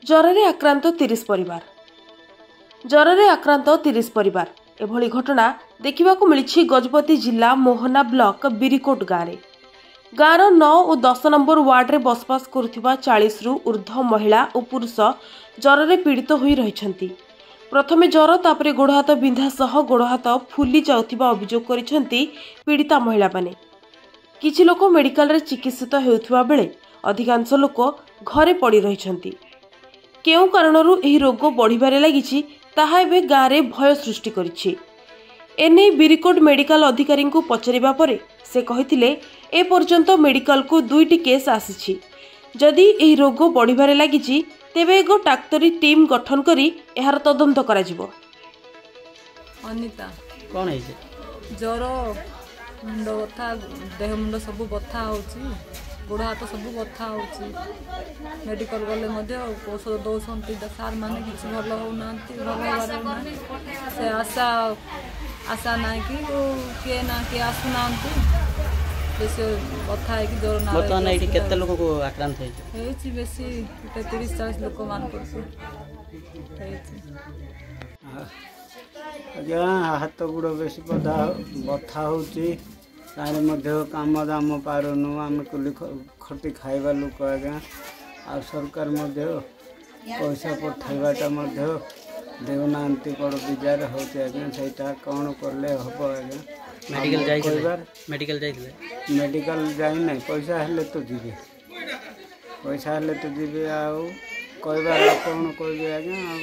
ଜ୍ୱରରେ ଆକ୍ରାନ୍ତ 30 ପରିବାର। ଜ୍ୱରରେ ଆକ୍ରାନ୍ତ 30 ପରିବାର। ଏଭଳି ଘଟଣା ଦେଖିବାକୁ ମିଳିଛି ଗଜପତି ଜିଲ୍ଲା ମୋହନା ବ୍ଲକ ବିରିକୋଟ ଗାଁରେ। ଗାଁର 9 ଓ 10 ନମ୍ବର ୱାର୍ଡରେ ବସବାସ କରୁଥିବା 40ରୁ ଊର୍ଦ୍ଧ୍ୱ ମହିଳା ଓ ପୁରୁଷ ଜ୍ୱରରେ ପୀଡ଼ିତ ହୋଇ ରହିଛନ୍ତି। ପ୍ରଥମେ ଜ୍ୱର, ତାପରେ ଗୋଡ଼ ହାତ ବିନ୍ଧା ସହ ଗୋଡ଼ ହାତ ଫୁଲି ଯାଉଥିବା ଅଭିଯୋଗ କରିଛନ୍ତି ପୀଡ଼ିତା ମହିଳାମାନେ। କିଛି ଲୋକ ମେଡିକାଲରେ ଚିକିତ୍ସିତ ହେଉଥିବା ବେଳେ ଅଧିକାଂଶ ଲୋକ ଘରେ ପଡ଼ି ରହିଛନ୍ତି। କେଉଁ କାରଣରୁ ଏହି ରୋଗ ବଢ଼ିବାରେ ଲାଗିଛି ତାହା ଏବେ ଗାଁରେ ଭୟ ସୃଷ୍ଟି କରିଛି। ଏନେଇ ବିରିକୋଟ ମେଡିକାଲ ଅଧିକାରୀଙ୍କୁ ପଚାରିବା ପରେ ସେ କହିଥିଲେ ଏ ପର୍ଯ୍ୟନ୍ତ ମେଡିକାଲକୁ 2ଟି କେସ୍ ଆସିଛି। ଯଦି ଏହି ରୋଗ ବଢ଼ିବାରେ ଲାଗିଛି ତେବେ ଏକ ଡାକ୍ତରୀ ଟିମ୍ ଗଠନ କରି ଏହାର ତଦନ୍ତ କରାଯିବ। ଅନିତା कौन है से ଜ୍ୱର, ମୁଣ୍ଡ ବଥା, ଦେହ ମୁଣ୍ଡ ସବୁ ବଥା ହେଉଛି, ଗୋଡ଼ ହାତ ସବୁ ବଥା ହେଉଛି। ମେଡ଼ିକାଲ ଗଲେ ମଧ୍ୟ ଔଷଧ ଦେଉଛନ୍ତି, ସାର୍ମାନେ କିଛି ଭଲ ହେଉନାହାନ୍ତି, ଭଲ ହେବାର ନାହିଁ। ସେ ଆଶା ନାହିଁ କି କିଏ ଆସୁନାହାନ୍ତି। ବେଶୀ ବଥା ହେଇକି ଜ୍ୱର बर्तमान ये केते लोग को आक्रांत है ହେଇଛି, ବେଶୀ 30-40 ଲୋକମାନଙ୍କର ହେଇଛି। ଆଜ୍ଞା ହାତ ଗୋଡ଼ ବେଶୀ ବଥା ହେଉଛି। ତାରେ ମଧ୍ୟ କାମ ଦାମ ପାରୁନୁ, ଆମେ କୁଲି ଖଟି ଖାଇବା ଲୋକ ଆଜ୍ଞା। ଆଉ ସରକାର ମଧ୍ୟ ପଇସା ପଠାଇବାଟା ମଧ୍ୟ ଦେଉନାହାନ୍ତି, ବଡ଼ ବିଜାର ହେଉଛି ଆଜ୍ଞା। ସେଇଟା କ'ଣ କଲେ ହେବ ଆଜ୍ଞା? मेडिकल ଯାଇ ନାହିଁ, ପଇସା ହେଲେ ତ ଯିବେ ଆଉ କହିବାର କ'ଣ କହିବି ଆଜ୍ଞା। ଆଉ